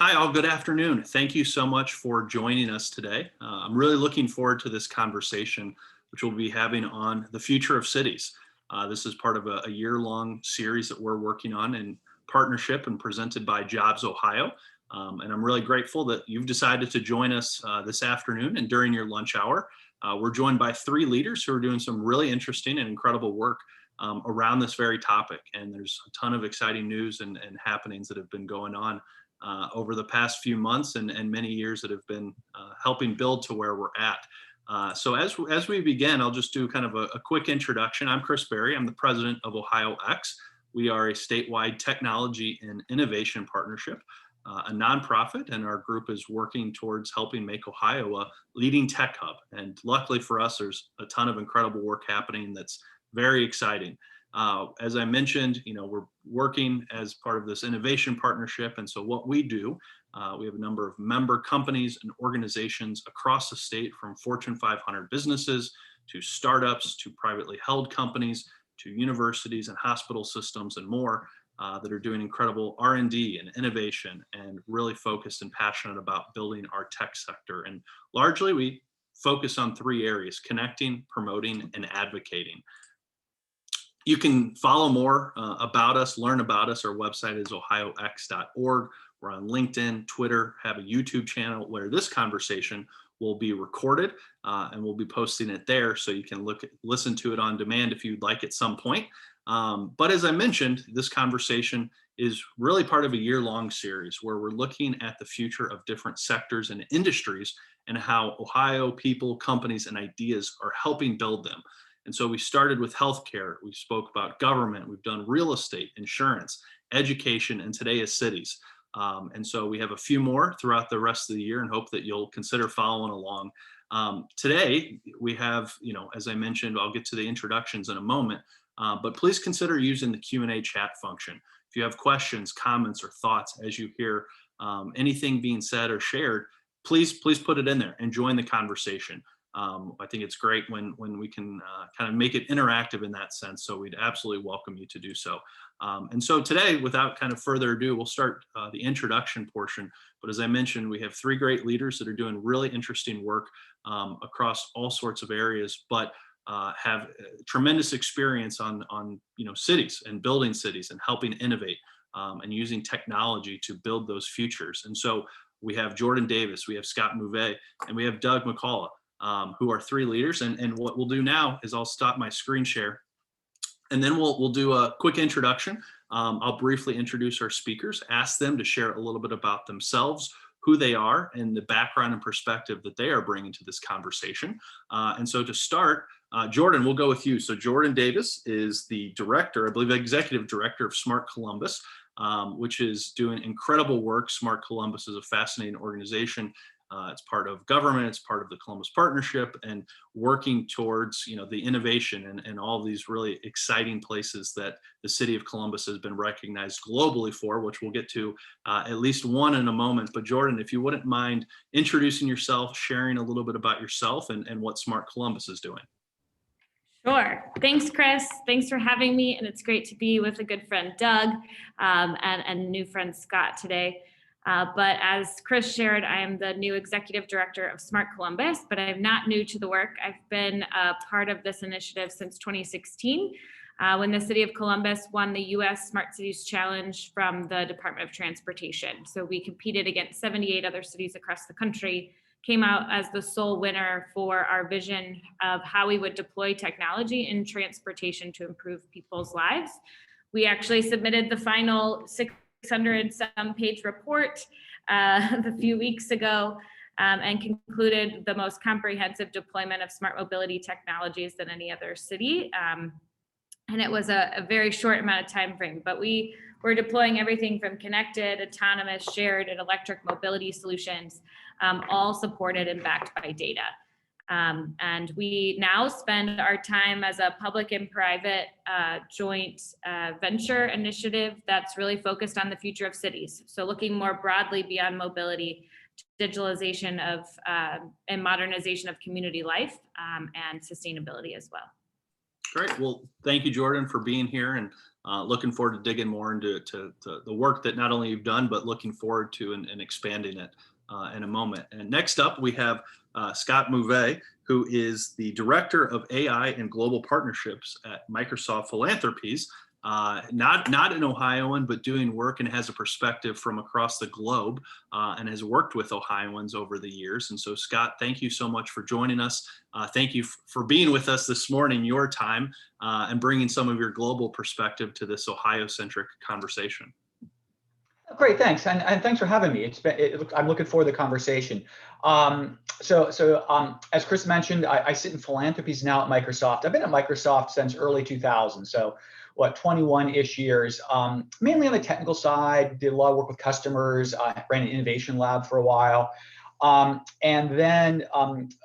Hi, all. Good afternoon. Thank you so much for joining us today. I'm really looking forward to this conversation, which we'll be having on the future of cities. This is part of a year-long series that we're working on in partnership and presented by JobsOhio. And I'm really grateful that you've decided to join us this afternoon and during your lunch hour. We're joined by three leaders who are doing some really interesting and incredible work around this very topic. And there's a ton of exciting news and happenings that have been going on over the past few months and many years that have been helping build to where we're at. So as we begin, I'll just do kind of a quick introduction. I'm Chris Berry. I'm the president of Ohio X. We are a statewide technology and innovation partnership, a nonprofit, and our group is working towards helping make Ohio a leading tech hub. And luckily for us, there's a ton of incredible work happening that's very exciting. As I mentioned, we're working as part of this innovation partnership. And so what we do, we have a number of member companies and organizations across the state, from Fortune 500 businesses to startups to privately held companies to universities and hospital systems and more, that are doing incredible R&D and innovation and really focused and passionate about building our tech sector. And largely we focus on three areas: connecting, promoting, and advocating. You can follow more about us, learn about us. Our website is ohiox.org. We're on LinkedIn, Twitter, have a YouTube channel where this conversation will be recorded, and we'll be posting it there so you can listen to it on demand if you'd like at some point. But as I mentioned, this conversation is really part of a year-long series where we're looking at the future of different sectors and industries and how Ohio people, companies, and ideas are helping build them. And so we started with healthcare, we spoke about government, we've done real estate, insurance, education, and today is cities. And so we have a few more throughout the rest of the year and hope that you'll consider following along. Today we have, as I mentioned, I'll get to the introductions in a moment, but please consider using the Q&A chat function. If you have questions, comments, or thoughts as you hear anything being said or shared, please put it in there and join the conversation. I think it's great when we can kind of make it interactive in that sense. So we'd absolutely welcome you to do so. And so today, without kind of further ado, we'll start the introduction portion. But as I mentioned, we have three great leaders that are doing really interesting work across all sorts of areas, but have tremendous experience on cities and building cities and helping innovate and using technology to build those futures. And so we have Jordan Davis, we have Scott Mauvais, and we have Doug McCullough, who are three leaders. And what we'll do now is I'll stop my screen share, and then we'll do a quick introduction. I'll briefly introduce our speakers, ask them to share a little bit about themselves, who they are, and the background and perspective that they are bringing to this conversation. And so to start, Jordan, we'll go with you. So Jordan Davis is the director, I believe, executive director of Smart Columbus, which is doing incredible work. Smart Columbus is a fascinating organization. It's part of government, it's part of the Columbus Partnership, and working towards the innovation and all these really exciting places that the city of Columbus has been recognized globally for, which we'll get to at least one in a moment. But Jordan, if you wouldn't mind introducing yourself, sharing a little bit about yourself and what Smart Columbus is doing. Sure. Thanks, Chris. Thanks for having me. And it's great to be with a good friend, Doug, and new friend, Scott, today. But as Chris shared, I am the new executive director of Smart Columbus, but I'm not new to the work. I've been a part of this initiative since 2016, when the city of Columbus won the U.S. Smart Cities Challenge from the Department of Transportation. So we competed against 78 other cities across the country, came out as the sole winner for our vision of how we would deploy technology in transportation to improve people's lives. We actually submitted the final 600-some page report a few weeks ago, and concluded the most comprehensive deployment of smart mobility technologies than any other city. And it was a very short amount of time frame, but we were deploying everything from connected, autonomous, shared, and electric mobility solutions, all supported and backed by data. And we now spend our time as a public and private joint venture initiative that's really focused on the future of cities. So looking more broadly beyond mobility, digitalization of and modernization of community life, and sustainability as well. Great. Well, thank you, Jordan, for being here, and looking forward to digging more into the work that not only you've done, but looking forward to and expanding it in a moment. And next up, we have Scott Mauvais, who is the Director of AI and Global Partnerships at Microsoft Philanthropies. Not an Ohioan, but doing work and has a perspective from across the globe, and has worked with Ohioans over the years. And so, Scott, thank you so much for joining us. Thank you for being with us this morning, your time, and bringing some of your global perspective to this Ohio-centric conversation. Great, thanks, and thanks for having me. I'm looking forward to the conversation. As Chris mentioned, I sit in philanthropies now at Microsoft. I've been at Microsoft since early 2000, so 21-ish years. Mainly on the technical side, did a lot of work with customers. I ran an innovation lab for a while. And then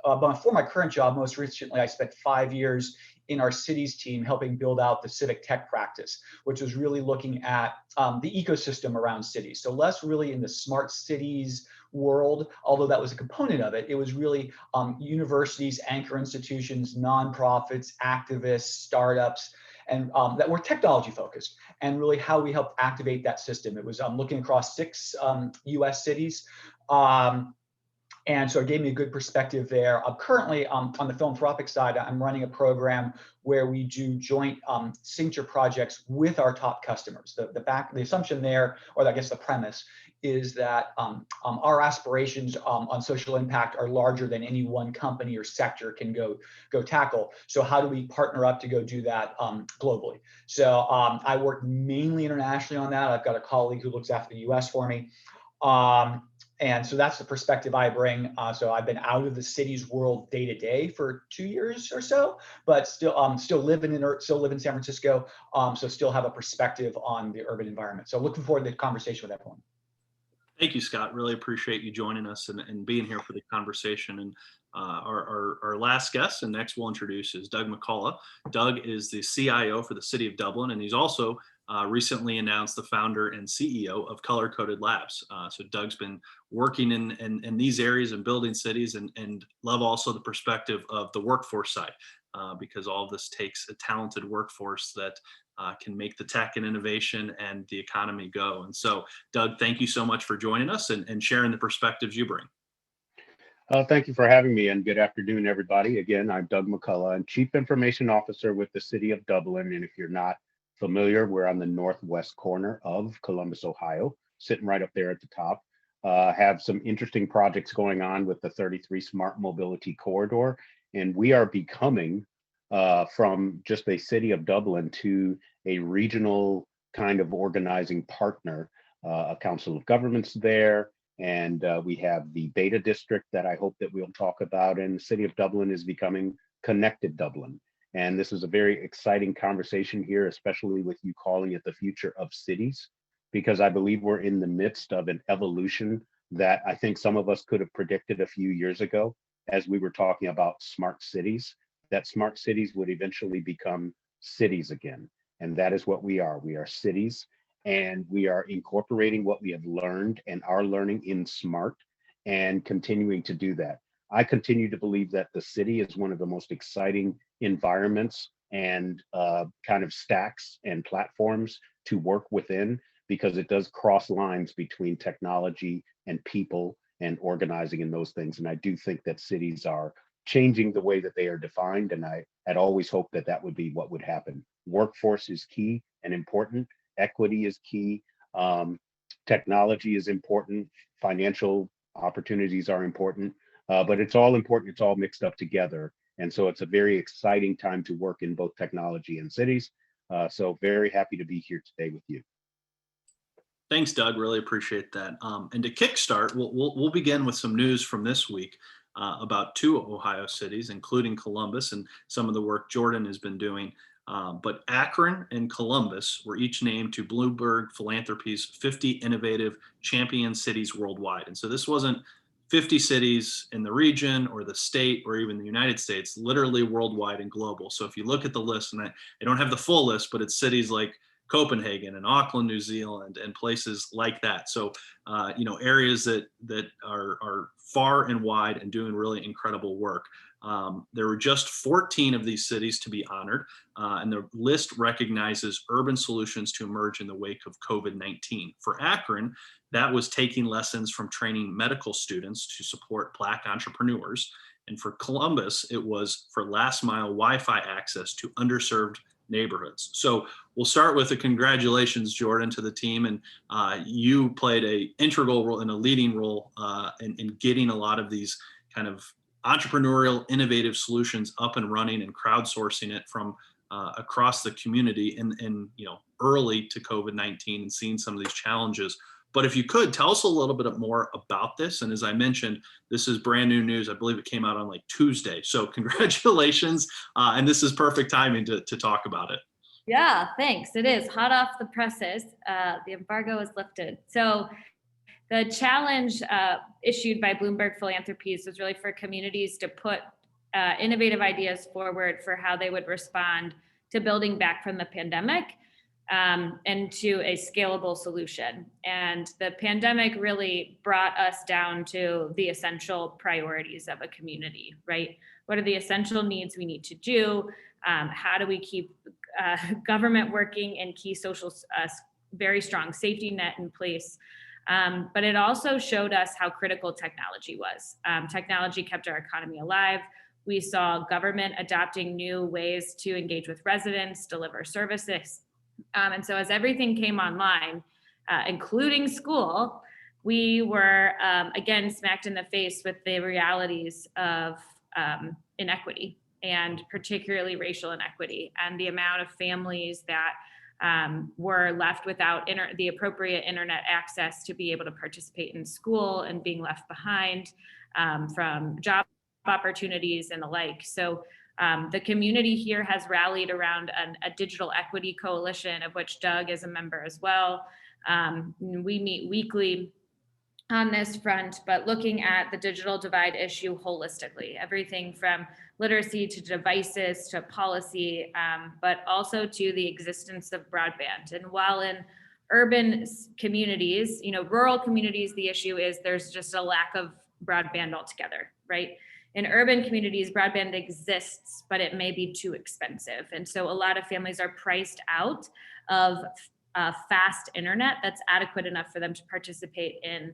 before my current job, most recently, I spent 5 years in our cities team helping build out the civic tech practice, which was really looking at the ecosystem around cities. So less really in the smart cities world, although that was a component of it. It was really universities, anchor institutions, nonprofits, activists, startups, and that were technology focused, and really how we helped activate that system. It was looking across 6 US cities. And so it gave me a good perspective there. Currently, on the philanthropic side, I'm running a program where we do joint signature projects with our top customers. The assumption there, or I guess the premise, is that our aspirations on social impact are larger than any one company or sector can go tackle. So how do we partner up to go do that globally? So I work mainly internationally on that. I've got a colleague who looks after the US for me. And so that's the perspective I bring. So I've been out of the cities world day to day for 2 years or so, but still live in San Francisco. So still have a perspective on the urban environment. So looking forward to the conversation with everyone. Thank you, Scott. Really appreciate you joining us and being here for the conversation. And our last guest and next we'll introduce is Doug McCullough. Doug is the CIO for the City of Dublin, and he's also recently announced the founder and CEO of Color Coded Labs. So Doug's been working in these areas and building cities, and love also the perspective of the workforce side, because all of this takes a talented workforce that can make the tech and innovation and the economy go. And so, Doug, thank you so much for joining us and sharing the perspectives you bring. Thank you for having me, and good afternoon, everybody. Again, I'm Doug McCullough. I'm Chief Information Officer with the City of Dublin, and if you're not familiar, we're on the northwest corner of Columbus, Ohio, sitting right up there at the top. Have some interesting projects going on with the 33 Smart Mobility Corridor, and we are becoming from just a City of Dublin to a regional kind of organizing partner, a council of governments there, and we have the Beta District that I hope that we'll talk about, and the City of Dublin is becoming Connected Dublin. And this is a very exciting conversation here, especially with you calling it the future of cities, because I believe we're in the midst of an evolution that I think some of us could have predicted a few years ago as we were talking about smart cities, that smart cities would eventually become cities again. And that is what we are. We are cities, and we are incorporating what we have learned and are learning in smart and continuing to do that. I continue to believe that the city is one of the most exciting environments and kind of stacks and platforms to work within, because it does cross lines between technology and people and organizing and those things. And I do think that cities are changing the way that they are defined. And I had always hoped that that would be what would happen. Workforce is key and important. Equity is key. Technology is important. Financial opportunities are important. But it's all important. It's all mixed up together. And so it's a very exciting time to work in both technology and cities. So very happy to be here today with you. Thanks, Doug. Really appreciate that. And to kickstart, we'll begin with some news from this week about 2 Ohio cities, including Columbus, and some of the work Jordan has been doing. But Akron and Columbus were each named to Bloomberg Philanthropies 50 Innovative Champion Cities Worldwide. And so this wasn't 50 cities in the region or the state or even the United States, literally worldwide and global. So if you look at the list, and I don't have the full list, but it's cities like Copenhagen and Auckland, New Zealand, and places like that. So, areas that are far and wide and doing really incredible work. There were just 14 of these cities to be honored, and the list recognizes urban solutions to emerge in the wake of COVID-19. For Akron, that was taking lessons from training medical students to support Black entrepreneurs. And for Columbus, it was for last mile Wi-Fi access to underserved neighborhoods. So we'll start with a congratulations, Jordan, to the team. And you played a integral role and a leading role in getting a lot of these kind of entrepreneurial, innovative solutions up and running and crowdsourcing it from across the community and early to COVID-19 and seeing some of these challenges. But if you could tell us a little bit more about this. And as I mentioned, this is brand new news. I believe it came out on like Tuesday. So congratulations. And this is perfect timing to talk about it. Yeah, thanks. It is hot off the presses. The embargo is lifted. So the challenge issued by Bloomberg Philanthropies was really for communities to put innovative ideas forward for how they would respond to building back from the pandemic and to a scalable solution. And the pandemic really brought us down to the essential priorities of a community, right? What are the essential needs we need to do? How do we keep government working and key social, very strong safety net in place? But it also showed us how critical technology was. Technology kept our economy alive. We saw government adopting new ways to engage with residents, deliver services. And so as everything came online, including school, we were, again, smacked in the face with the realities of inequity, and particularly racial inequity, and the amount of families that were left without the appropriate internet access to be able to participate in school and being left behind from job opportunities and the like. So the community here has rallied around a digital equity coalition, of which Doug is a member as well. We meet weekly on this front, but looking at the digital divide issue holistically, everything from literacy to devices to policy, but also to the existence of broadband. And while in urban communities, rural communities, the issue is there's just a lack of broadband altogether, right? In urban communities, broadband exists, but it may be too expensive. And so a lot of families are priced out of fast internet that's adequate enough for them to participate in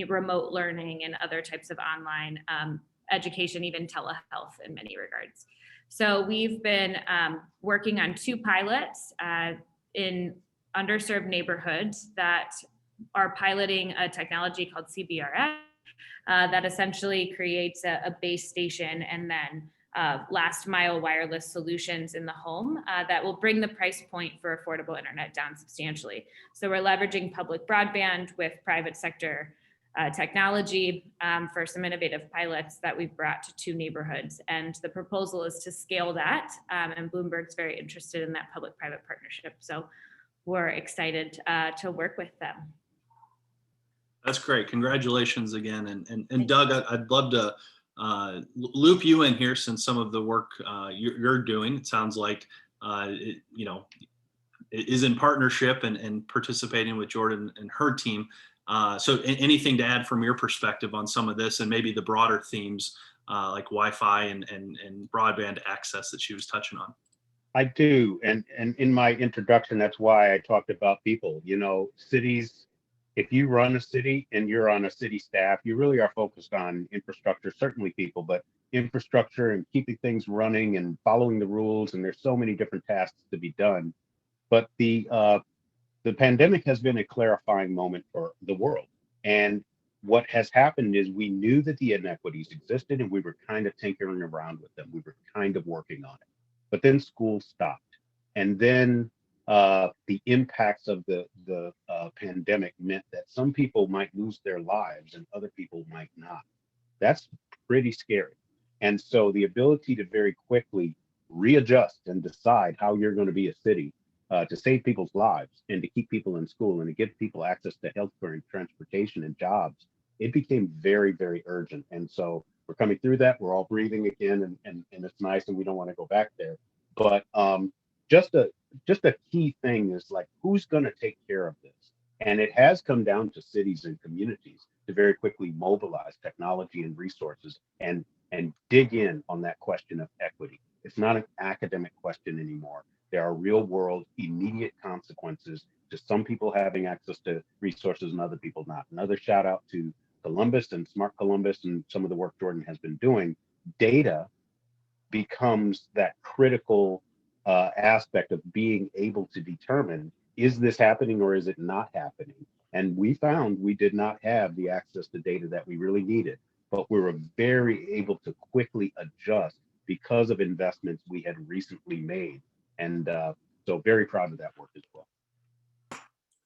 remote learning and other types of online education, even telehealth in many regards. So we've been working on 2 pilots in underserved neighborhoods that are piloting a technology called CBRS that essentially creates a base station and then last mile wireless solutions in the home that will bring the price point for affordable internet down substantially. So we're leveraging public broadband with private sector technology for some innovative pilots that we've brought to 2 neighborhoods. And the proposal is to scale that. And Bloomberg's very interested in that public-private partnership. So we're excited to work with them. That's great. Congratulations again. And Doug, I'd love to loop you in here since some of the work you're doing, it sounds like, it is in partnership and participating with Jordan and her team. So anything to add from your perspective on some of this and maybe the broader themes like Wi-Fi and broadband access that she was touching on? I do. And in my introduction, that's why I talked about people. Cities, if you run a city and you're on a city staff, you really are focused on infrastructure, certainly people, but infrastructure and keeping things running and following the rules. And there's so many different tasks to be done. But the pandemic has been a clarifying moment for the world. And what has happened is we knew that the inequities existed and we were kind of tinkering around with them. We were kind of working on it. But then school stopped. And then the impacts of the pandemic meant that some people might lose their lives and other people might not. That's pretty scary. And so the ability to very quickly readjust and decide how you're going to be a city to save people's lives and to keep people in school and to give people access to healthcare and transportation and jobs, it became very, very urgent. And so we're coming through that. We're all breathing again, and it's nice, and we don't want to go back there. But just a key thing is like, who's going to take care of this? And it has come down to cities and communities to very quickly mobilize technology and resources and and dig in on that question of equity. It's not an academic question anymore. There are real world, immediate consequences to some people having access to resources and other people not. Another shout out to Columbus and Smart Columbus and some of the work Jordan has been doing. Data becomes that critical aspect of being able to determine, is this happening or is it not happening? And we found we did not have the access to data that we really needed, but we were very able to quickly adjust because of investments we had recently made. And so very proud of that work as well.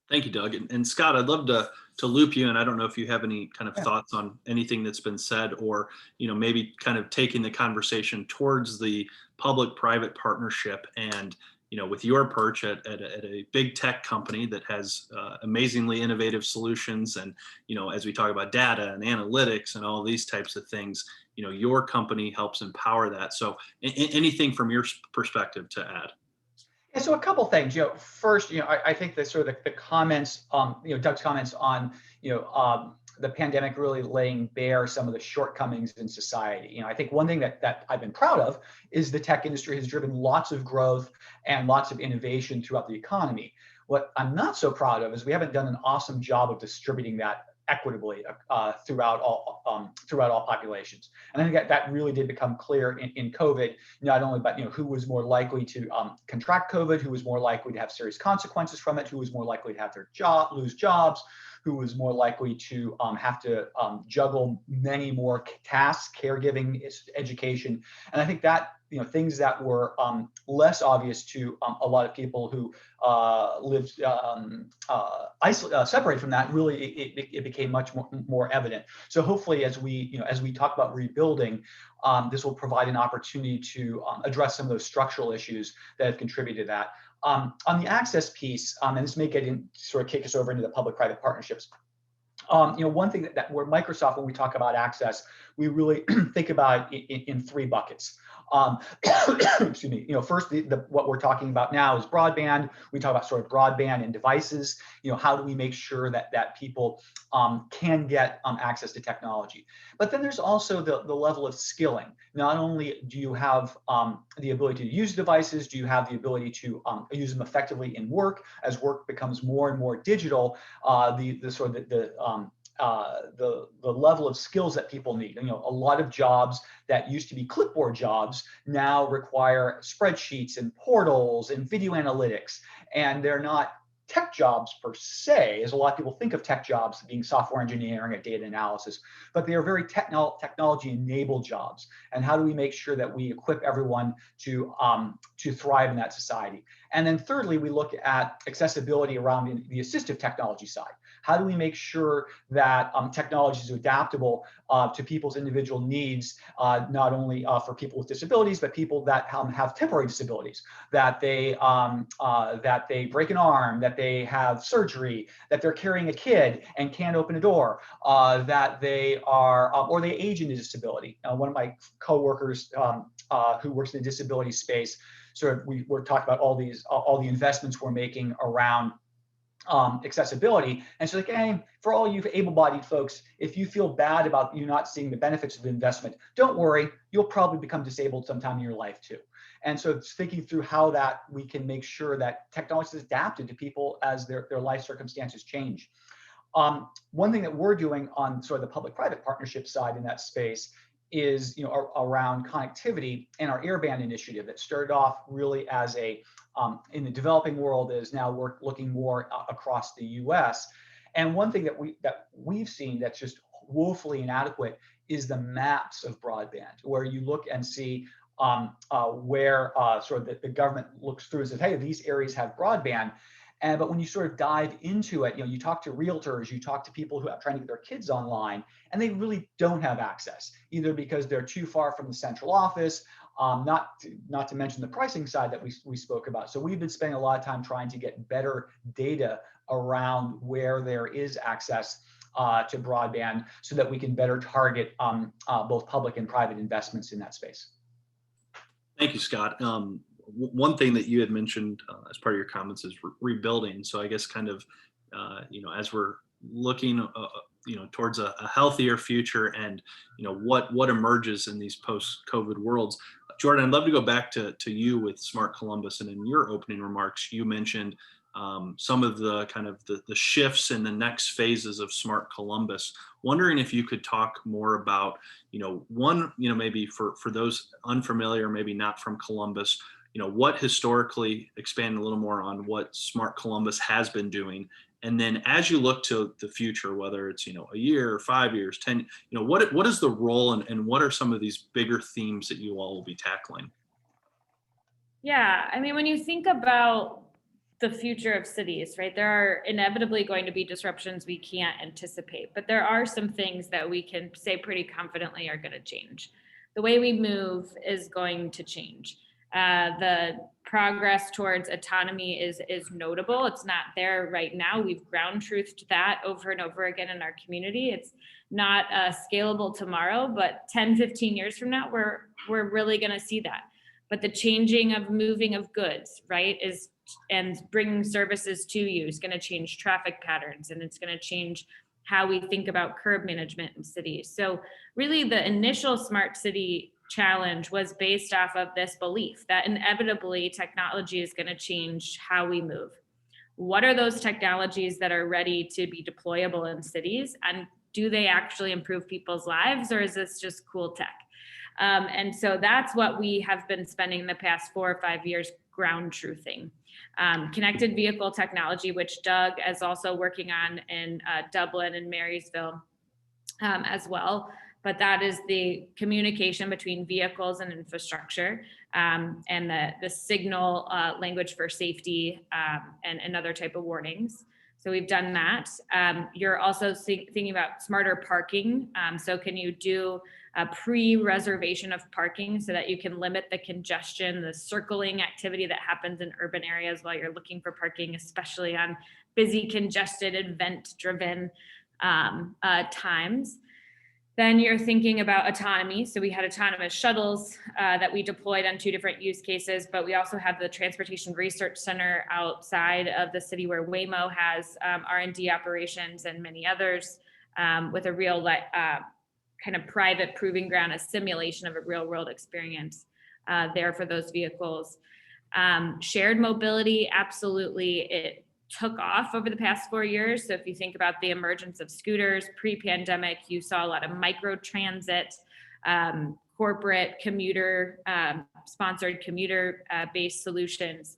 Thank you, Doug. And Scott, I'd love to loop you in. I don't know if you have any kind of Yeah. thoughts on anything that's been said, or maybe kind of taking the conversation towards the public-private partnership. And with your perch at a big tech company that has amazingly innovative solutions, and as we talk about data and analytics and all these types of things, your company helps empower that. So anything from your perspective to add? Yeah, so a couple things. First, I think that sort of the comments, Doug's comments on, the pandemic really laying bare some of the shortcomings in society. I think one thing that I've been proud of is the tech industry has driven lots of growth and lots of innovation throughout the economy. What I'm not so proud of is we haven't done an awesome job of distributing that equitably throughout all populations. And I think that really did become clear in COVID, not only about who was more likely to contract COVID, who was more likely to have serious consequences from it, who was more likely to have their lose jobs, who was more likely to have to juggle many more tasks, caregiving, education. And I think that things that were less obvious to a lot of people who lived separated from that, really it became much more evident. So hopefully, as we talk about rebuilding, this will provide an opportunity to address some of those structural issues that have contributed to that. On the access piece, and this may sort of kick us over into the public-private partnerships. One thing that where Microsoft, when we talk about access, we really think about it in three buckets. Excuse me. First, what we're talking about now is broadband. We talk about sort of broadband and devices. How do we make sure that people can get access to technology? But then there's also the level of skilling. Not only do you have the ability to use devices, do you have the ability to use them effectively in work? As work becomes more and more digital, the level of skills that people need. A lot of jobs that used to be clipboard jobs now require spreadsheets and portals and video analytics, and they're not tech jobs per se, as a lot of people think of tech jobs being software engineering and data analysis, but they are very technology-enabled jobs. And how do we make sure that we equip everyone to thrive in that society? And then thirdly, we look at accessibility around the assistive technology side. How do we make sure that technology is adaptable to people's individual needs, not only for people with disabilities, but people that have temporary disabilities, that they break an arm, that they have surgery, that they're carrying a kid and can't open a door, that they are, or they age into disability. One of my coworkers who works in the disability space, we're talking about all the investments we're making around accessibility. And so hey, for all you able-bodied folks, if you feel bad about you not seeing the benefits of the investment, don't worry, you'll probably become disabled sometime in your life too. And so it's thinking through how that we can make sure that technology is adapted to people as their life circumstances change. One thing that we're doing on sort of the public-private partnership side in that space is around connectivity and our airband initiative that started off really as in the developing world, is now looking more across the U.S. And one thing that we've seen that's just woefully inadequate is the maps of broadband, where you look and see where sort of the government looks through and says, hey, these areas have broadband. But when you sort of dive into it, you talk to realtors, you talk to people who are trying to get their kids online, and they really don't have access, either because they're too far from the central office, not to mention the pricing side that we spoke about. So we've been spending a lot of time trying to get better data around where there is access to broadband, so that we can better target both public and private investments in that space. Thank you, Scott. One thing that you had mentioned as part of your comments is rebuilding. So I guess kind of, as we're looking towards a healthier future, and what emerges in these post-COVID worlds. Jordan, I'd love to go back to you with Smart Columbus, and in your opening remarks, you mentioned some of the kind of the shifts in the next phases of Smart Columbus. Wondering if you could talk more about, maybe for those unfamiliar, maybe not from Columbus, what historically, expand a little more on what Smart Columbus has been doing. And then as you look to the future, whether it's, a year, 5 years, 10, what is the role, and what are some of these bigger themes that you all will be tackling? Yeah, I mean, when you think about the future of cities, right, there are inevitably going to be disruptions we can't anticipate, but there are some things that we can say pretty confidently are going to change. The way we move is going to change. The progress towards autonomy is notable. It's not there right now. We've ground truthed that over and over again in our community. It's not scalable tomorrow, but 10, 15 years from now, we're really going to see that. But the changing of moving of goods, right, and bringing services to you is going to change traffic patterns, and it's going to change how we think about curb management in cities. So really the initial smart city challenge was based off of this belief that inevitably technology is going to change how we move. What are those technologies that are ready to be deployable in cities? And do they actually improve people's lives, or is this just cool tech? And so that's what we have been spending the past 4 or 5 years ground truthing. Connected vehicle technology, which Doug is also working on in Dublin and Marysville as well. But that is the communication between vehicles and infrastructure, and the signal language for safety and other type of warnings. So we've done that. You're also thinking about smarter parking. So can you do a pre-reservation of parking so that you can limit the congestion, the circling activity that happens in urban areas while you're looking for parking, especially on busy, congested, event-driven times. Then you're thinking about autonomy. So we had autonomous shuttles that we deployed on 2 different use cases, but we also have the Transportation Research Center outside of the city where Waymo has R&D operations and many others, with a real kind of private proving ground, a simulation of a real world experience there for those vehicles. Shared mobility, absolutely, it took off over the past 4 years. So if you think about the emergence of scooters pre-pandemic, you saw a lot of micro transit, corporate commuter, sponsored commuter based solutions.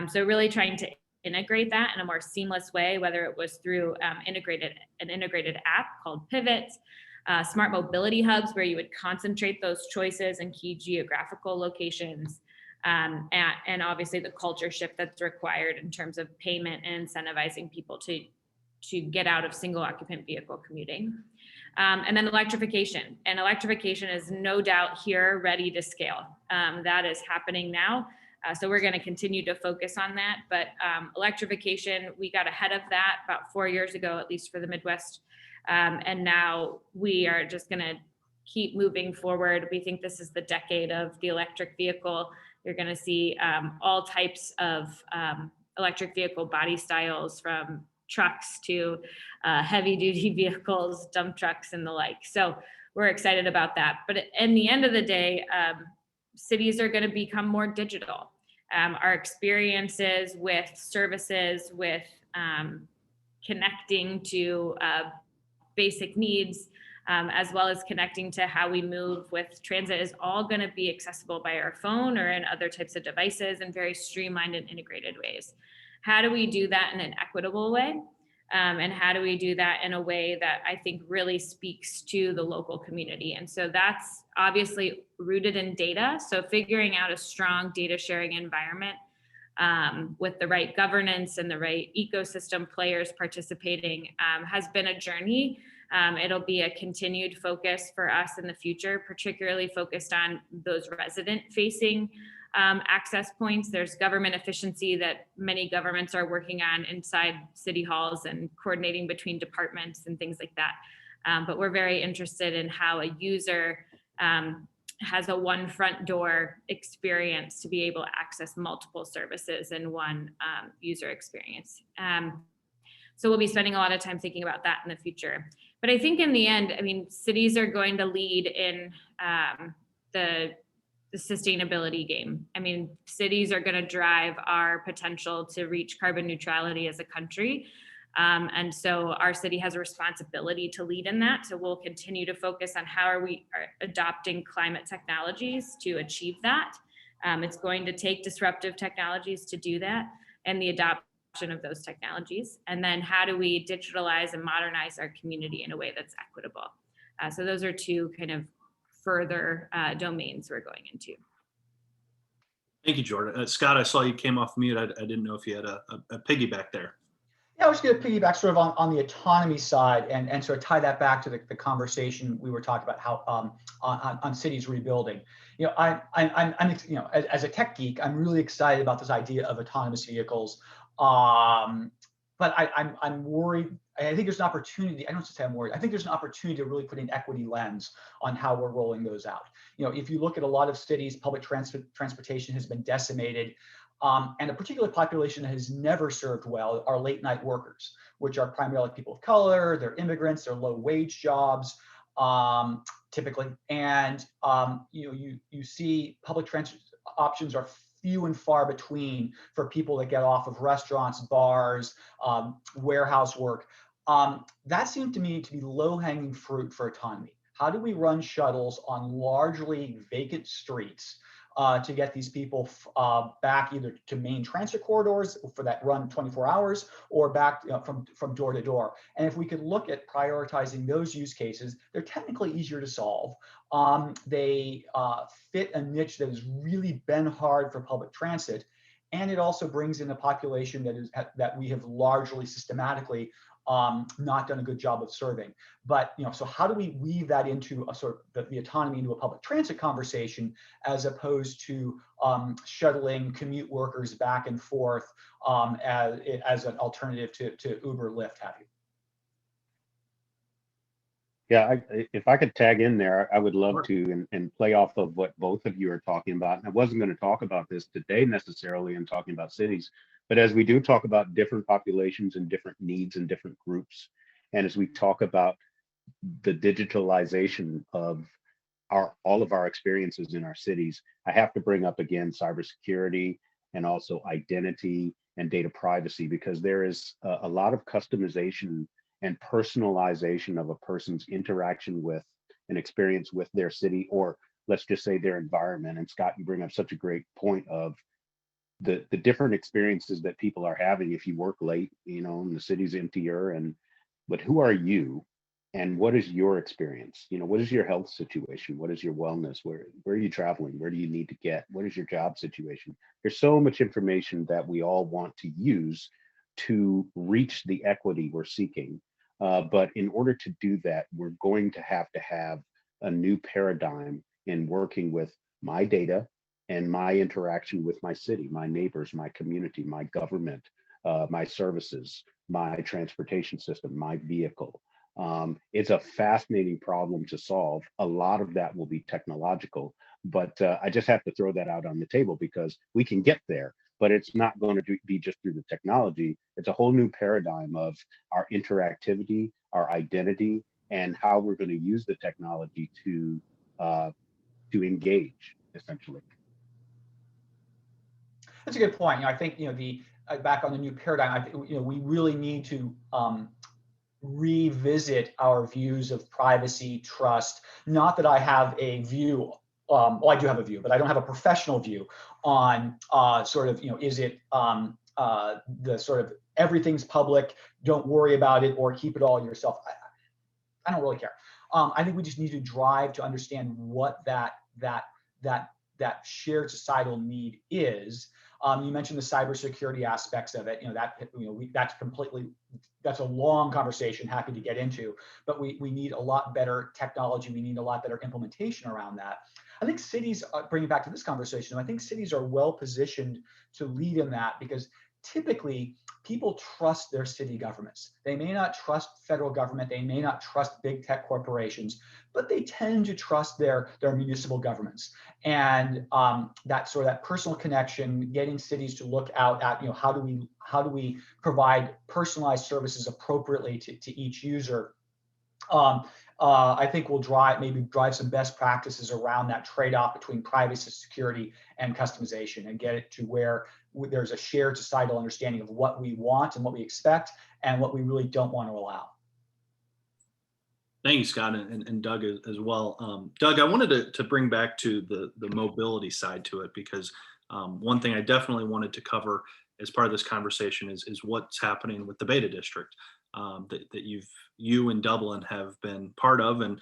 So really trying to integrate that in a more seamless way, whether it was through an integrated app called Pivot, smart mobility hubs where you would concentrate those choices in key geographical locations. And obviously the culture shift that's required in terms of payment and incentivizing people to get out of single occupant vehicle commuting. And then electrification. And electrification is no doubt here, ready to scale. That is happening now. So we're going to continue to focus on that. But electrification, we got ahead of that about 4 years ago, at least for the Midwest. And now we are just going to keep moving forward. We think this is the decade of the electric vehicle. You're going to see all types of electric vehicle body styles, from trucks to heavy duty vehicles, dump trucks and the like. So we're excited about that. But in the end of the day, cities are going to become more digital. Our experiences with services, with connecting to basic needs, as well as connecting to how we move with transit, is all going to be accessible by our phone or in other types of devices in very streamlined and integrated ways. How do we do that in an equitable way? And how do we do that in a way that I think really speaks to the local community? And so that's obviously rooted in data. So figuring out a strong data sharing environment with the right governance and the right ecosystem players participating has been a journey. It'll be a continued focus for us in the future, particularly focused on those resident facing access points. There's government efficiency that many governments are working on inside city halls and coordinating between departments and things like that. But we're very interested in how a user has a one front door experience to be able to access multiple services in one user experience. So we'll be spending a lot of time thinking about that in the future. But I think in the end, I mean, cities are going to lead in the sustainability game. I mean, cities are going to drive our potential to reach carbon neutrality as a country. And so our city has a responsibility to lead in that. So we'll continue to focus on how are we adopting climate technologies to achieve that. It's going to take disruptive technologies to do that, and the adoption of those technologies. And then how do we digitalize and modernize our community in a way that's equitable? So those are two kind of further domains we're going into. Thank you, Jordan. Scott, I saw you came off mute. I didn't know if you had a piggyback there. Yeah, I was going to piggyback sort of on the autonomy side and sort of tie that back to the conversation we were talking about how on cities rebuilding. You know, I'm you know, as a tech geek, I'm really excited about this idea of autonomous vehicles. But I'm worried. I think there's an opportunity. I don't say I'm worried. I think there's an opportunity to really put an equity lens on how we're rolling those out. You know, if you look at a lot of cities, public transportation has been decimated. And a particular population that has never served well are late night workers, which are primarily people of color, they're immigrants, they're low wage jobs, typically. And you see public transit options are few and far between for people that get off of restaurants, bars, warehouse work. That seemed to me to be low-hanging fruit for autonomy. How do we run shuttles on largely vacant streets to get these people back either to main transit corridors for that run 24 hours or back from door to door? And if we could look at prioritizing those use cases, they're technically easier to solve. They fit a niche that has really been hard for public transit. And it also brings in a population that we have largely systematically not done a good job of serving. But so how do we weave that into a sort of the autonomy into a public transit conversation, as opposed to shuttling commute workers back and forth as an alternative to Uber, Lyft, have you? Yeah, if I could tag in there, I would love to and play off of what both of you are talking about. And I wasn't going to talk about this today necessarily in talking about cities, but as we do talk about different populations and different needs and different groups, and as we talk about the digitalization of all of our experiences in our cities, I have to bring up again cybersecurity and also identity and data privacy, because there is a lot of customization and personalization of a person's interaction with an experience with their city, or let's just say their environment. And Scott, you bring up such a great point of the different experiences that people are having. If you work late, and the city's emptier, but who are you and what is your experience? What is your health situation? What is your wellness? Where are you traveling? Where do you need to get? What is your job situation? There's so much information that we all want to use to reach the equity we're seeking. But in order to do that, we're going to have a new paradigm in working with my data and my interaction with my city, my neighbors, my community, my government, my services, my transportation system, my vehicle. It's a fascinating problem to solve. A lot of that will be technological, but I just have to throw that out on the table because we can get there. But it's not going to be just through the technology. It's a whole new paradigm of our interactivity, our identity, and how we're going to use the technology to engage, essentially. That's a good point. I think back on the new paradigm, I think we really need to revisit our views of privacy, trust. Not that I have a view. Well, I do have a view, but I don't have a professional view on sort of, is it the sort of everything's public, don't worry about it, or keep it all yourself. I don't really care. I think we just need to drive to understand what that shared societal need is. You mentioned the cybersecurity aspects of it. That's a long conversation. Happy to get into, but we need a lot better technology. We need a lot better implementation around that. I think cities, bringing back to this conversation, I think cities are well positioned to lead in that, because typically people trust their city governments. They may not trust federal government, they may not trust big tech corporations, but they tend to trust their municipal governments. And that personal connection, getting cities to look out at, how do we provide personalized services appropriately to each user, I think will drive some best practices around that trade-off between privacy, security, and customization, and get it to where there's a shared societal understanding of what we want and what we expect and what we really don't want to allow. Thank you, Scott, and Doug as well. Doug, I wanted to bring back to the mobility side to it, because one thing I definitely wanted to cover as part of this conversation is what's happening with the Beta District that you and Dublin have been part of, and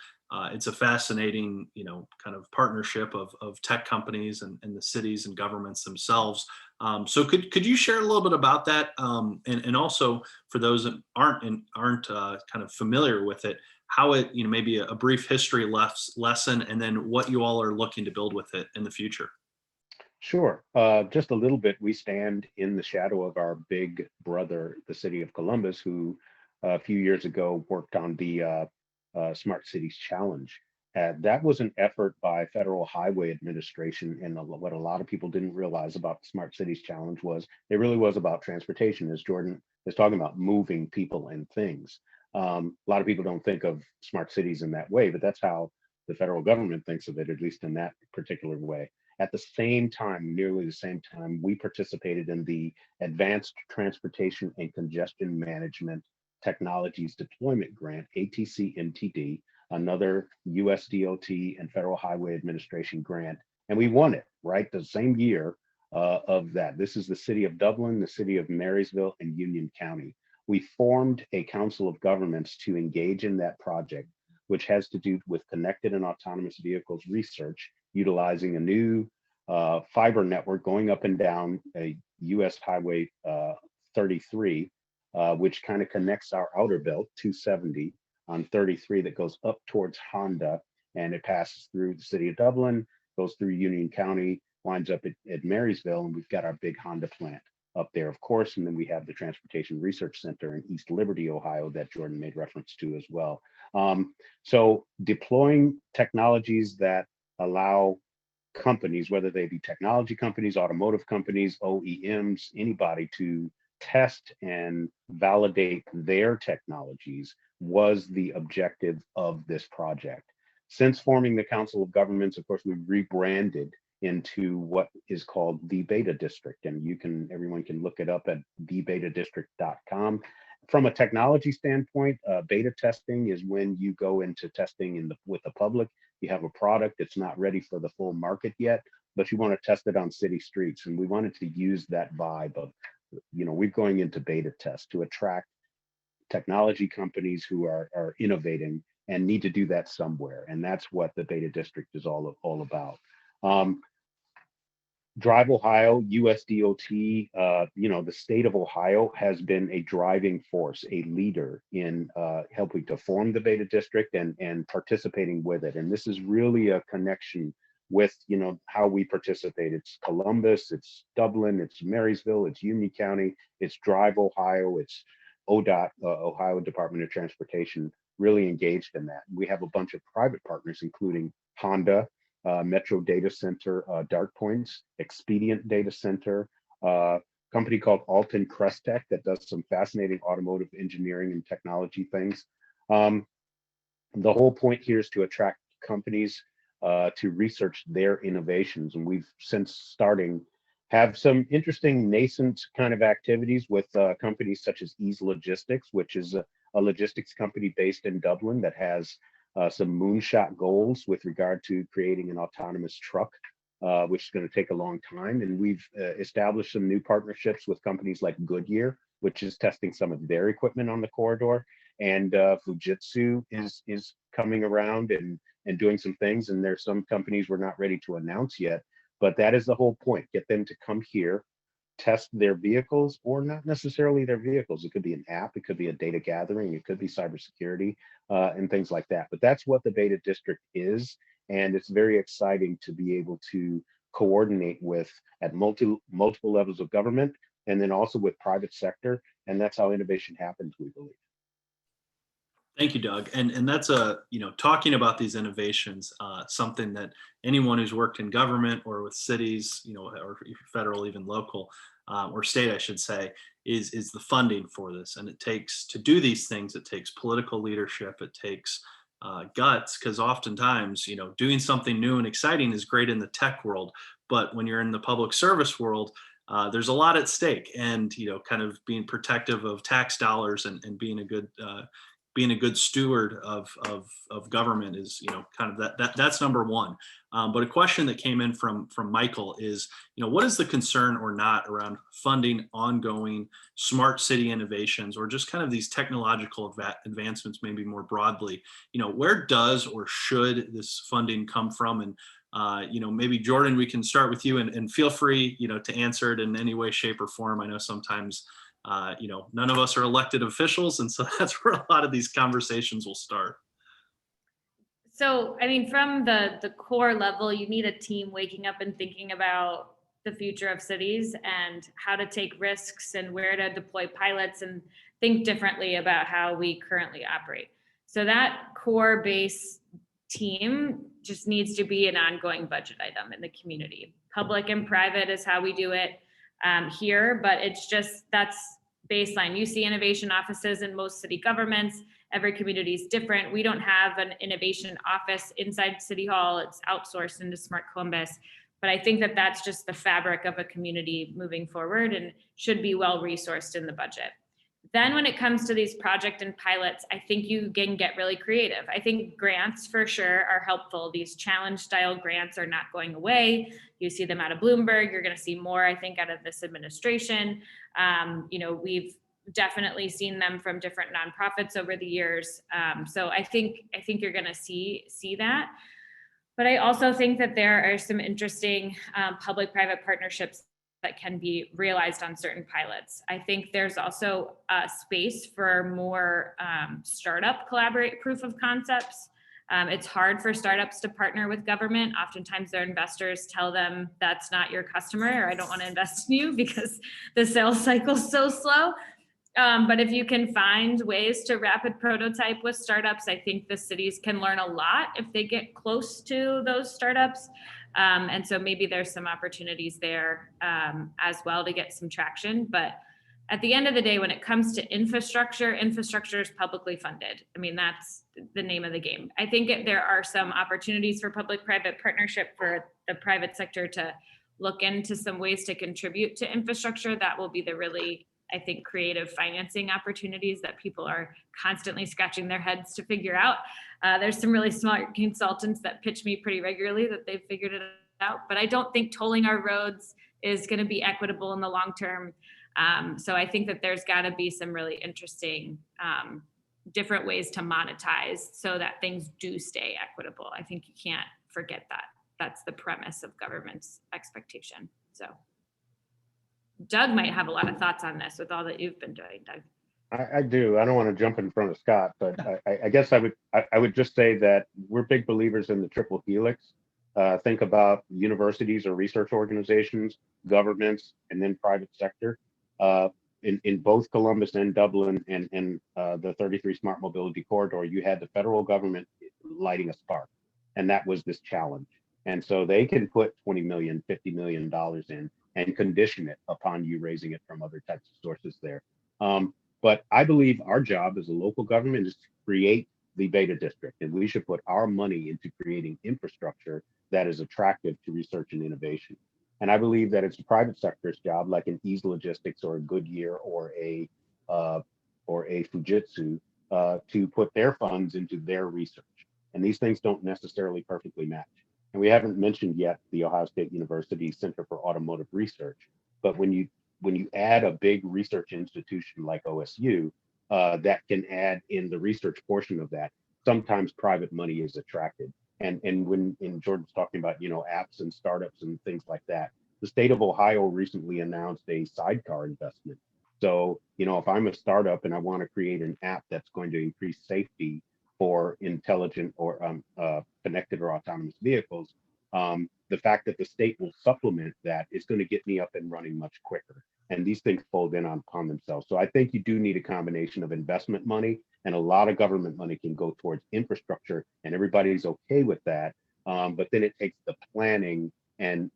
it's a fascinating kind of partnership of tech companies and the cities and governments themselves. So could you share a little bit about that, and also for those that aren't kind of familiar with it, how it, maybe a brief history lesson, and then what you all are looking to build with it in the future. Sure. Just a little bit. We stand in the shadow of our big brother, the city of Columbus, who a few years ago worked on the Smart Cities Challenge. That was an effort by Federal Highway Administration, and what a lot of people didn't realize about the Smart Cities Challenge was it really was about transportation, as Jordan is talking about, moving people and things. A lot of people don't think of smart cities in that way, but that's how the federal government thinks of it, at least in that particular way. At the same time, nearly the same time, we participated in the Advanced Transportation and Congestion Management Technologies Deployment Grant, ATC-MTD, another US DOT and Federal Highway Administration grant, and we won it, right? The same year of that. This is the city of Dublin, the city of Marysville, and Union County. We formed a council of governments to engage in that project, which has to do with connected and autonomous vehicles research, utilizing a new fiber network going up and down a US Highway 33, which kind of connects our outer belt, 270 on 33, that goes up towards Honda, and it passes through the city of Dublin, goes through Union County, winds up at Marysville, and we've got our big Honda plant up there, of course, and then we have the Transportation Research Center in East Liberty, Ohio, that Jordan made reference to as well. So deploying technologies that allow companies, whether they be technology companies, automotive companies, OEMs, anybody, to test and validate their technologies was the objective of this project. Since forming the Council of Governments, of course, we rebranded into what is called the Beta District, and everyone can look it up at thebetadistrict.com. From a technology standpoint, beta testing is when you go into testing with the public. You have a product that's not ready for the full market yet, but you want to test it on city streets, and we wanted to use that vibe of, we're going into beta test to attract technology companies who are innovating and need to do that somewhere, and that's what the Beta District is all about. Drive Ohio, USDOT, the state of Ohio has been a driving force, a leader in helping to form the Beta District and participating with it. And this is really a connection with, how we participate. It's Columbus, it's Dublin, it's Marysville, it's Union County, it's Drive Ohio, it's ODOT, Ohio Department of Transportation, really engaged in that. We have a bunch of private partners, including Honda, Metro Data Center, Dark Points, Expedient Data Center, company called Alton Crestech that does some fascinating automotive engineering and technology things. The whole point here is to attract companies to research their innovations. And we've, since starting, have some interesting nascent kind of activities with companies such as Ease Logistics, which is a logistics company based in Dublin that has some moonshot goals with regard to creating an autonomous truck, which is going to take a long time. And we've established some new partnerships with companies like Goodyear, which is testing some of their equipment on the corridor. And Fujitsu is coming around and doing some things. And there's some companies we're not ready to announce yet, but that is the whole point. Get them to come here, test their vehicles, or not necessarily their vehicles. It could be an app, it could be a data gathering, it could be cybersecurity, and things like that. But that's what the Beta District is, and it's very exciting to be able to coordinate with at multiple levels of government, and then also with private sector. And that's how innovation happens, we believe. Thank you, Doug. And that's talking about these innovations, something that anyone who's worked in government or with cities, or federal, even local, or state, I should say, is the funding for this. And it takes, to do these things, it takes political leadership, it takes guts, because oftentimes, doing something new and exciting is great in the tech world, but when you're in the public service world, there's a lot at stake, and kind of being protective of tax dollars and being a good steward of government is kind of that's number one. But a question that came in from Michael is, what is the concern or not around funding ongoing smart city innovations, or just kind of these technological advancements maybe more broadly? Where does or should this funding come from? And maybe Jordan, we can start with you, and feel free to answer it in any way, shape, or form. I know sometimes none of us are elected officials, and so that's where a lot of these conversations will start. So, I mean, from the core level, you need a team waking up and thinking about the future of cities and how to take risks and where to deploy pilots and think differently about how we currently operate. So that core base team just needs to be an ongoing budget item in the community. Public and private is how we do it here, but that's baseline. You see innovation offices in most city governments. Every community is different. We don't have an innovation office inside City Hall. It's outsourced into Smart Columbus. But I think that that's just the fabric of a community moving forward and should be well resourced in the budget. Then when it comes to these project and pilots, I think you can get really creative. I think grants for sure are helpful. These challenge style grants are not going away. You see them out of Bloomberg. You're going to see more, I think, out of this administration. We've definitely seen them from different nonprofits over the years. So I think you're going to see that. But I also think that there are some interesting public-private partnerships that can be realized on certain pilots. I think there's also a space for more startup collaborate proof of concepts. It's hard for startups to partner with government. Oftentimes their investors tell them that's not your customer, or I don't want to invest in you because the sales cycle is so slow. But if you can find ways to rapid prototype with startups, I think the cities can learn a lot if they get close to those startups. And so maybe there's some opportunities there as well to get some traction. But at the end of the day, when it comes to infrastructure is publicly funded. I mean, that's the name of the game. I think there are some opportunities for public-private partnership for the private sector to look into some ways to contribute to infrastructure. That will be the really, I think, creative financing opportunities that people are constantly scratching their heads to figure out. There's some really smart consultants that pitch me pretty regularly that they've figured it out, but I don't think tolling our roads is going to be equitable in the long term. So I think that there's got to be some really interesting different ways to monetize so that things do stay equitable. I think you can't forget that. That's the premise of government's expectation. So Doug might have a lot of thoughts on this with all that you've been doing, Doug. I do. I don't want to jump in front of Scott, but I guess I would just say that we're big believers in the triple helix. Think about universities or research organizations, governments, and then private sector. In both Columbus and Dublin and the 33 Smart Mobility Corridor, you had the federal government lighting a spark, and that was this challenge. And so they can put $20 million, $50 million in and condition it upon you raising it from other types of sources there. But I believe our job as a local government is to create the beta district, and we should put our money into creating infrastructure that is attractive to research and innovation. And I believe that it's the private sector's job, like an Ease Logistics or a Goodyear or a Fujitsu, to put their funds into their research. And these things don't necessarily perfectly match. And we haven't mentioned yet the Ohio State University Center for Automotive Research. But when you add a big research institution like OSU, that can add in the research portion of that, sometimes private money is attracted. And when Jordan's talking about, apps and startups and things like that, the state of Ohio recently announced a sidecar investment. So, if I'm a startup and I want to create an app that's going to increase safety for intelligent or connected or autonomous vehicles, the fact that the state will supplement that is going to get me up and running much quicker. And these things fold in upon themselves. So I think you do need a combination of investment money, and a lot of government money can go towards infrastructure, and everybody's okay with that. But then it takes the planning and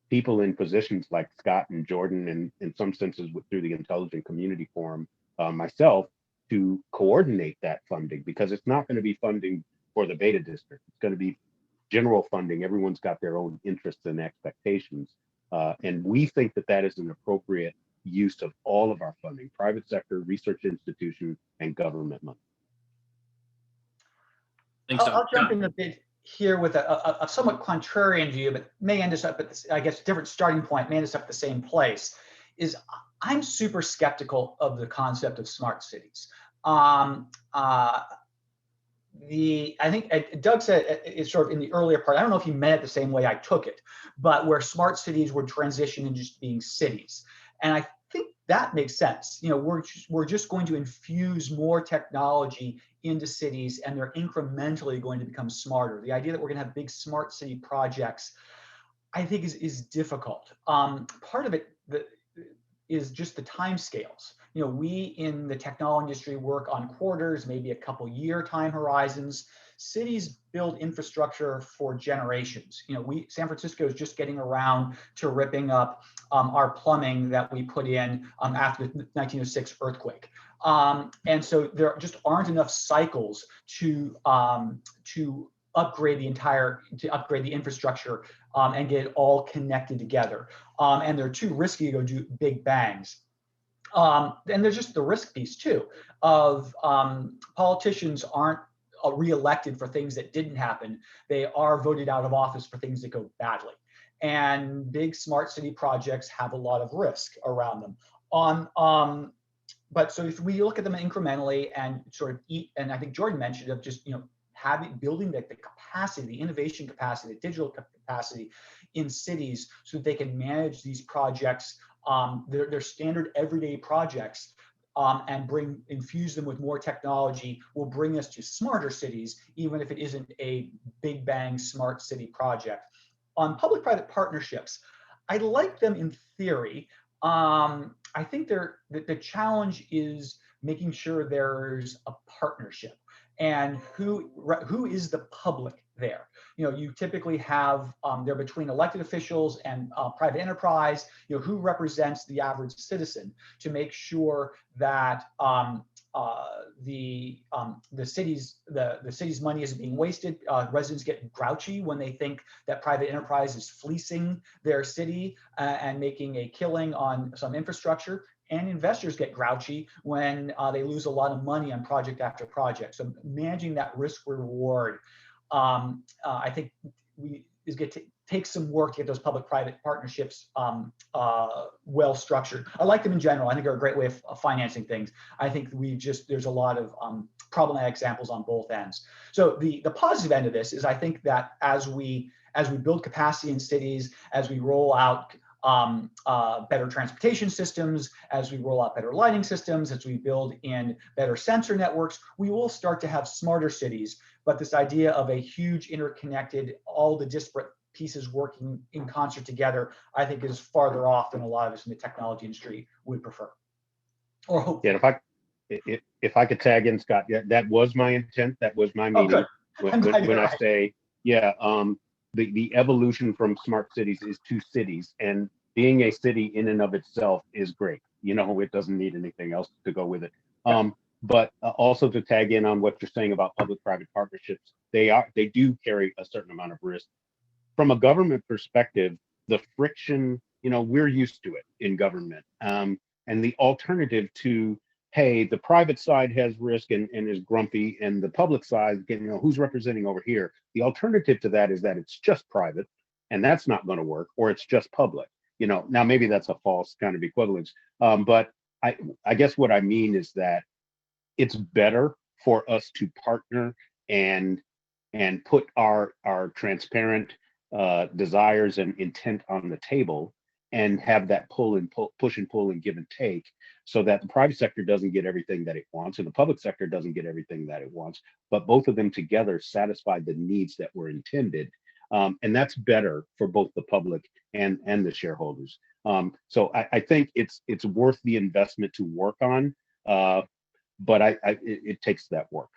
people in positions like Scott and Jordan, and in some senses through the Intelligent Community Forum, myself, to coordinate that funding, because it's not going to be funding for the beta district. It's going to be general funding. Everyone's got their own interests and expectations. And we think that that is an appropriate use of all of our funding: private sector, research institutions, and government money. Thanks, I'll jump Scott. in a bit here with a somewhat contrarian view, but may end us up at this, I guess, different starting point, may end us up at the same place. Is I'm super skeptical of the concept of smart cities. I think Doug said it's sort of in the earlier part. I don't know if he meant it the same way I took it, but where smart cities would transition into just being cities. And I think that makes sense. You know, we're just going to infuse more technology into cities, and they're incrementally going to become smarter. The idea that we're going to have big smart city projects, I think, is difficult. Part of it is just the timescales. You know, we in the technology industry work on quarters, maybe a couple year time horizons. Cities build infrastructure for generations. You know, San Francisco is just getting around to ripping up our plumbing that we put in after the 1906 earthquake. And so there just aren't enough cycles to upgrade the infrastructure and get it all connected together. And they're too risky to go do big bangs. And there's just the risk piece too of politicians aren't reelected for things that didn't happen. They are voted out of office for things that go badly. And big smart city projects have a lot of risk around them. But so if we look at them incrementally and sort of and I think Jordan mentioned of just, you know, building the capacity, the innovation capacity, the digital capacity in cities so that they can manage these projects, their standard everyday projects, and infuse them with more technology, will bring us to smarter cities, even if it isn't a big bang smart city project. On public-private partnerships, I like them in theory. I think the challenge is making sure there's a partnership, and who is the public there. You know, you typically have they're between elected officials and private enterprise. You know, who represents the average citizen to make sure that the city's money isn't being wasted. Residents get grouchy when they think that private enterprise is fleecing their city and making a killing on some infrastructure. And investors get grouchy when they lose a lot of money on project after project. So managing that risk reward, I think is going to take some work to get those public-private partnerships well structured. I like them in general. I think they're a great way of financing things. I think there's a lot of problematic examples on both ends. So the positive end of this is I think that as we build capacity in cities, as we roll out better transportation systems, as we roll out better lighting systems, as we build in better sensor networks, we will start to have smarter cities. But this idea of a huge interconnected, all the disparate pieces working in concert together, I think is farther off than a lot of us in the technology industry would prefer or hope. Yeah, if I could tag in, Scott, yeah, that was my intent. That was my meaning. When I say, yeah, the evolution from smart cities is to cities, and being a city in and of itself is great. You know, it doesn't need anything else to go with it. But also to tag in on what you're saying about public-private partnerships, they do carry a certain amount of risk. From a government perspective, the friction, you know, we're used to it in government. And the alternative to, hey, the private side has risk and is grumpy, and the public side, you know, who's representing over here? The alternative to that is that it's just private, and that's not going to work, or it's just public. You know, now maybe that's a false kind of equivalence. But I guess what I mean is that it's better for us to partner and put our transparent desires and intent on the table, and have that push and pull and give and take, so that the private sector doesn't get everything that it wants and the public sector doesn't get everything that it wants, but both of them together satisfy the needs that were intended. And that's better for both the public and the shareholders. So I think it's worth the investment to work on, but it takes that work.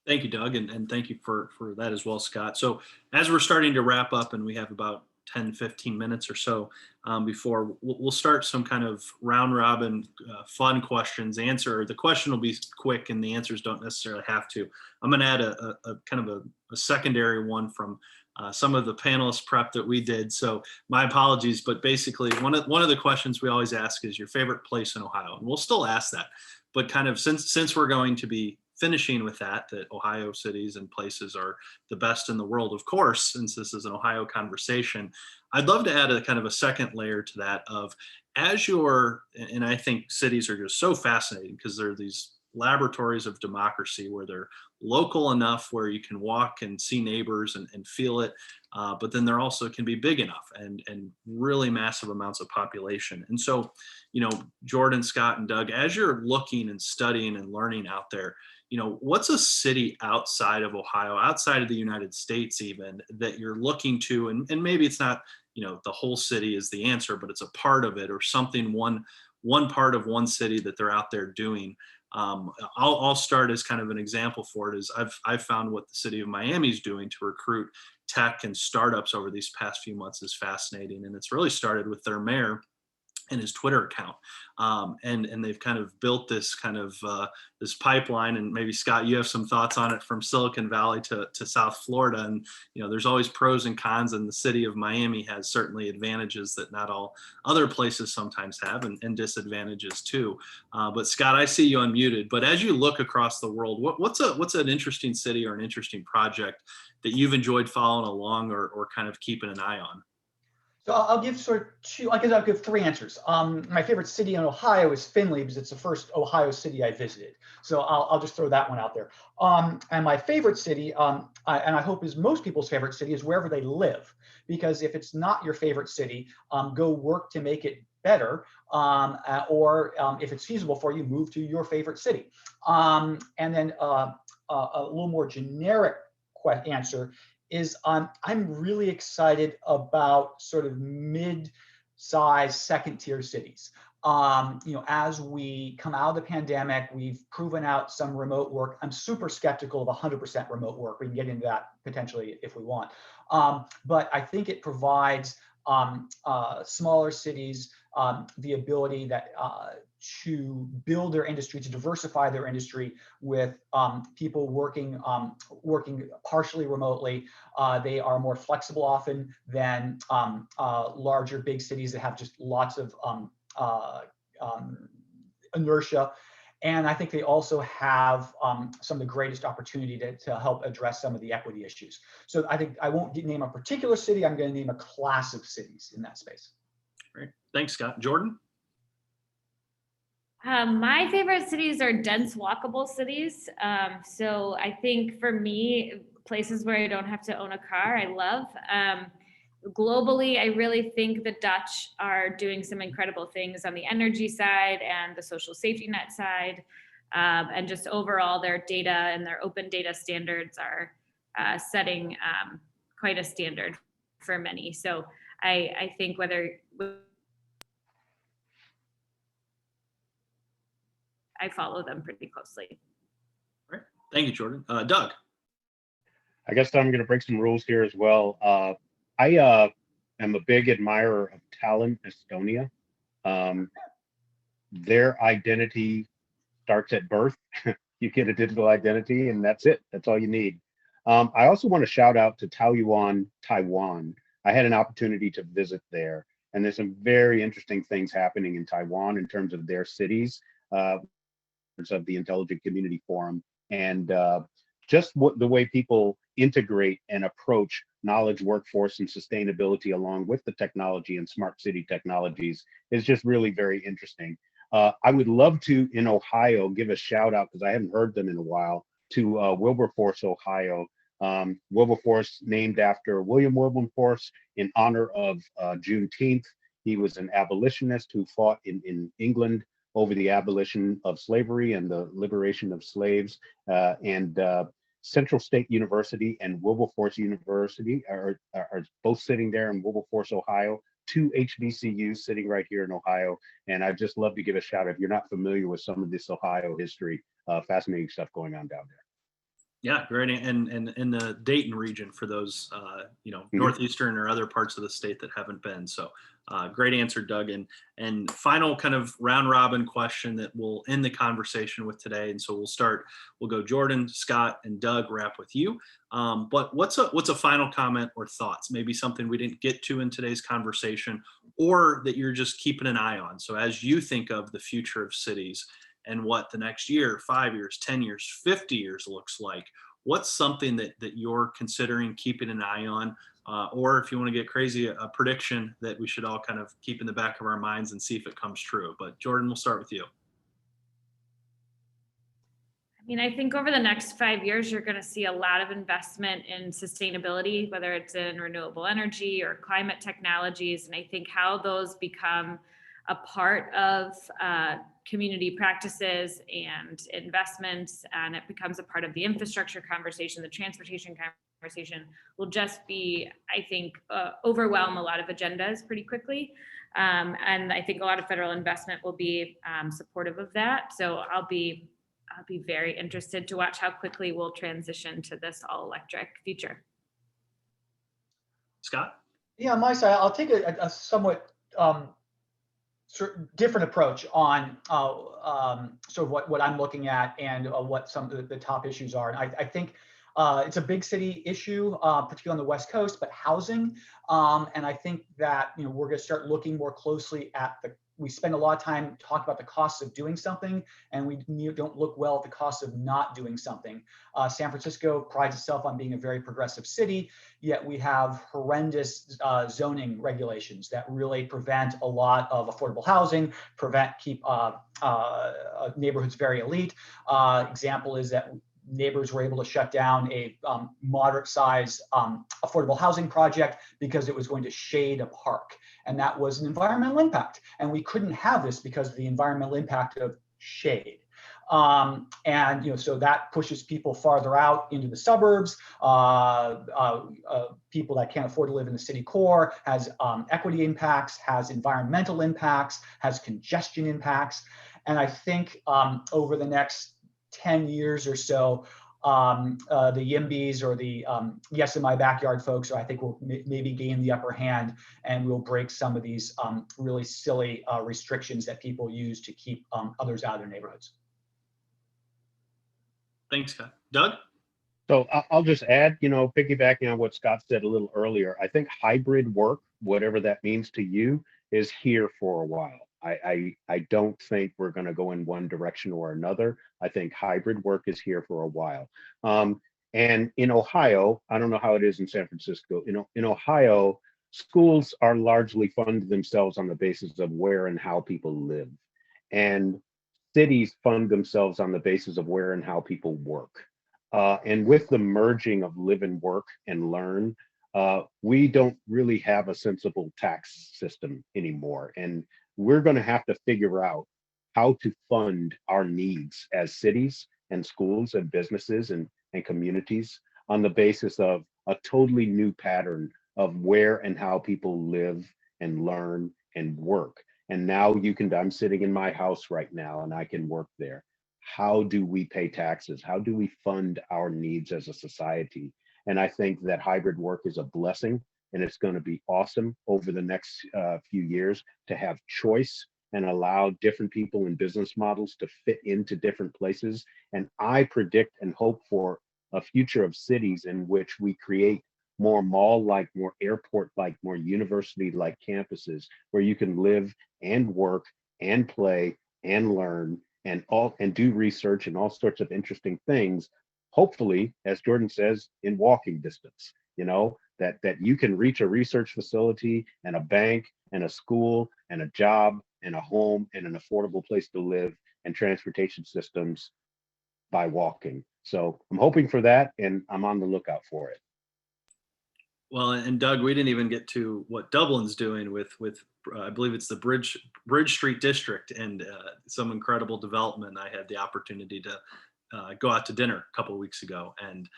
Thank you, Doug, and thank you for that as well, Scott. So as we're starting to wrap up, and we have about 10, 15 minutes or so before we'll start some kind of round robin fun questions. The question will be quick and the answers don't necessarily have to. I'm going to add a kind of a secondary one from some of the panelist prep that we did. So my apologies, but basically one of the questions we always ask is your favorite place in Ohio. And we'll still ask that, but kind of since we're going to be finishing with that Ohio cities and places are the best in the world, of course, since this is an Ohio conversation, I'd love to add a kind of a second layer to that of and I think cities are just so fascinating because they're these laboratories of democracy where they're local enough where you can walk and see neighbors and feel it, but then they're also can be big enough and really massive amounts of population. And so, Jordan, Scott, and Doug, as you're looking and studying and learning out there, what's a city outside of Ohio, outside of the United States even, that you're looking to, and maybe it's not, the whole city is the answer, but it's a part of it or something, one part of one city that they're out there doing. I'll start as kind of an example for it is I've found what the city of Miami is doing to recruit tech and startups over these past few months is fascinating. And it's really started with their mayor and his Twitter account. And they've kind of built this kind of this pipeline, and maybe Scott, you have some thoughts on it, from Silicon Valley to South Florida. And, there's always pros and cons, and the city of Miami has certainly advantages that not all other places sometimes have, and disadvantages too. But Scott, I see you unmuted, but as you look across the world, what's an interesting city or an interesting project that you've enjoyed following along or kind of keeping an eye on? So I'll give sort of two, I guess I'll give three answers. My favorite city in Ohio is Findlay because it's the first Ohio city I visited. So I'll just throw that one out there. And my favorite city, and I hope is most people's favorite city, is wherever they live. Because if it's not your favorite city, go work to make it better. Or if it's feasible for you, move to your favorite city. And then a little more generic answer is I'm really excited about sort of mid-size second-tier cities. As we come out of the pandemic, we've proven out some remote work. I'm super skeptical of 100% remote work. We can get into that potentially if we want. But I think it provides smaller cities the ability to build their industry, to diversify their industry with people working partially remotely. They are more flexible often than larger big cities that have just lots of inertia. And I think they also have some of the greatest opportunity to help address some of the equity issues. So I think I won't name a particular city. I'm going to name a class of cities in that space. Great. Thanks, Scott. Jordan? My favorite cities are dense walkable cities. So I think for me, places where I don't have to own a car, I love. Globally, I really think the Dutch are doing some incredible things on the energy side and the social safety net side. And just overall, their data and their open data standards are setting quite a standard for many. So I think I follow them pretty closely. All right. Thank you, Jordan. Doug? I guess I'm going to break some rules here as well. I am a big admirer of Tallinn, Estonia. Their identity starts at birth. You get a digital identity and that's it. That's all you need. I also want to shout out to Taoyuan, Taiwan. I had an opportunity to visit there, and there's some very interesting things happening in Taiwan in terms of their cities, of the Intelligent Community Forum, and just the way people integrate and approach knowledge workforce and sustainability along with the technology and smart city technologies is just really very interesting. I would love to, in Ohio, give a shout out, because I haven't heard them in a while, to Wilberforce, Ohio. Wilberforce, named after William Wilberforce in honor of Juneteenth. He was an abolitionist who fought in England over the abolition of slavery and the liberation of slaves. Central State University and Wilberforce University are both sitting there in Wilberforce, Ohio. Two HBCUs sitting right here in Ohio. And I'd just love to give a shout out if you're not familiar with some of this Ohio history, fascinating stuff going on down there. Yeah, great. And in the Dayton region for those, Northeastern or other parts of the state that haven't been. So great answer, Doug. And final kind of round robin question that we'll end the conversation with today. And so we'll go Jordan, Scott, and Doug, wrap with you. But what's a final comment or thoughts? Maybe something we didn't get to in today's conversation, or that you're just keeping an eye on. So as you think of the future of cities, and what the next year, 5 years, 10 years, 50 years looks like, what's something that you're considering keeping an eye on? Or if you want to get crazy, a prediction that we should all kind of keep in the back of our minds and see if it comes true. But Jordan, we'll start with you. I mean, I think over the next 5 years, you're going to see a lot of investment in sustainability, whether it's in renewable energy or climate technologies. And I think how those become a part of community practices and investments, and it becomes a part of the infrastructure conversation, the transportation conversation, will just be, I think, overwhelm a lot of agendas pretty quickly. And I think a lot of federal investment will be supportive of that. So I'll be very interested to watch how quickly we'll transition to this all electric future. Scott? Yeah, on my side, I'll take a somewhat different approach on sort of what I'm looking at and what some of the top issues are. And I think it's a big city issue, particularly on the West Coast, but housing. And I think that we're going to start looking more closely at we spend a lot of time talking about the costs of doing something, and we don't look well at the costs of not doing something. San Francisco prides itself on being a very progressive city, yet we have horrendous zoning regulations that really prevent a lot of affordable housing, keep neighborhoods very elite. Example is that neighbors were able to shut down a moderate size affordable housing project because it was going to shade a park. And that was an environmental impact. And we couldn't have this because of the environmental impact of shade. So that pushes people farther out into the suburbs. People that can't afford to live in the city core, has equity impacts, has environmental impacts, has congestion impacts. And I think over the next 10 years or so, the YIMBYs or the yes in my backyard folks, I think will maybe gain the upper hand, and we'll break some of these really silly restrictions that people use to keep others out of their neighborhoods. Thanks, Scott. Doug? So I'll just add, piggybacking on what Scott said a little earlier, I think hybrid work, whatever that means to you, is here for a while. I don't think we're going to go in one direction or another. I think hybrid work is here for a while. And in Ohio, I don't know how it is in San Francisco. In Ohio, schools are largely funded themselves on the basis of where and how people live. And cities fund themselves on the basis of where and how people work. And with the merging of live and work and learn, we don't really have a sensible tax system anymore. And we're going to have to figure out how to fund our needs as cities and schools and businesses and communities on the basis of a totally new pattern of where and how people live and learn and work. And now I'm sitting in my house right now and I can work there. How do we pay taxes? How do we fund our needs as a society? And I think that hybrid work is a blessing, and it's going to be awesome over the next few years to have choice and allow different people and business models to fit into different places. And I predict and hope for a future of cities in which we create more mall-like, more airport-like, more university-like campuses where you can live and work and play and learn and do research and all sorts of interesting things. Hopefully, as Jordan says, in walking distance, that you can reach a research facility and a bank and a school and a job and a home and an affordable place to live and transportation systems by walking. So I'm hoping for that, and I'm on the lookout for it. Well, and Doug, we didn't even get to what Dublin's doing with I believe it's the Bridge Street District and some incredible development I had the opportunity to go out to dinner a couple of weeks ago, and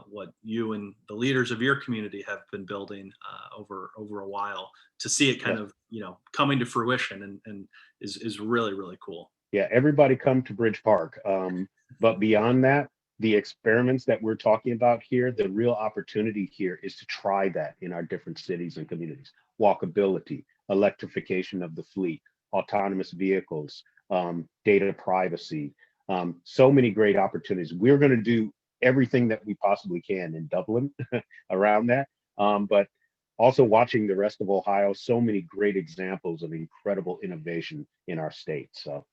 what you and the leaders of your community have been building over a while, to see it kind of, coming to fruition, and is really, really cool. Yeah, everybody come to Bridge Park. But beyond that, the experiments that we're talking about here, the real opportunity here is to try that in our different cities and communities. Walkability, electrification of the fleet, autonomous vehicles, data privacy, so many great opportunities. We're going to do everything that we possibly can in Dublin around that. But also watching the rest of Ohio, so many great examples of incredible innovation in our state. So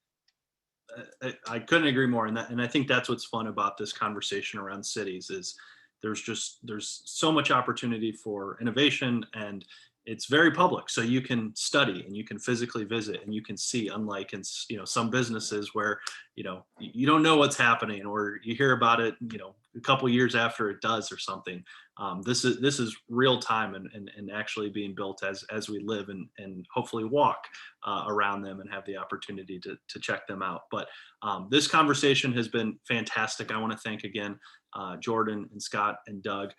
I couldn't agree more. And I think that's what's fun about this conversation around cities is there's so much opportunity for innovation, and it's very public. So you can study and you can physically visit and you can see, unlike in, some businesses where, you don't know what's happening, or you hear about it, a couple years after it does or something. This is real time and actually being built as we live and hopefully walk around them and have the opportunity to check them out. But this conversation has been fantastic. I want to thank again Jordan and Scott and Doug.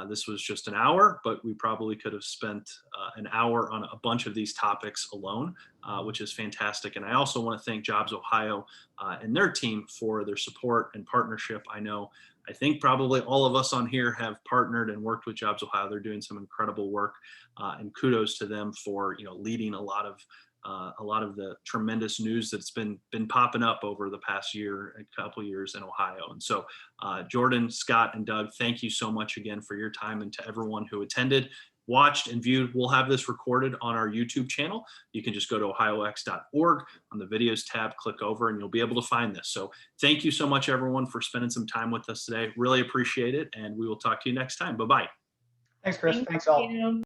This was just an hour, but we probably could have spent an hour on a bunch of these topics alone, which is fantastic. And I also want to thank JobsOhio and their team for their support and partnership. I think probably all of us on here have partnered and worked with JobsOhio. They're doing some incredible work, and kudos to them for leading a lot of the tremendous news that's been popping up over the past year, a couple years in Ohio. And so Jordan, Scott, and Doug, thank you so much again for your time, and to everyone who attended, watched, and viewed. We'll have this recorded on our YouTube channel. You can just go to ohiox.org on the videos tab, click over, and you'll be able to find this. So thank you so much, everyone, for spending some time with us today. Really appreciate it, and we will talk to you next time. Bye-bye. Thanks, Chris. Thank Thanks all. you.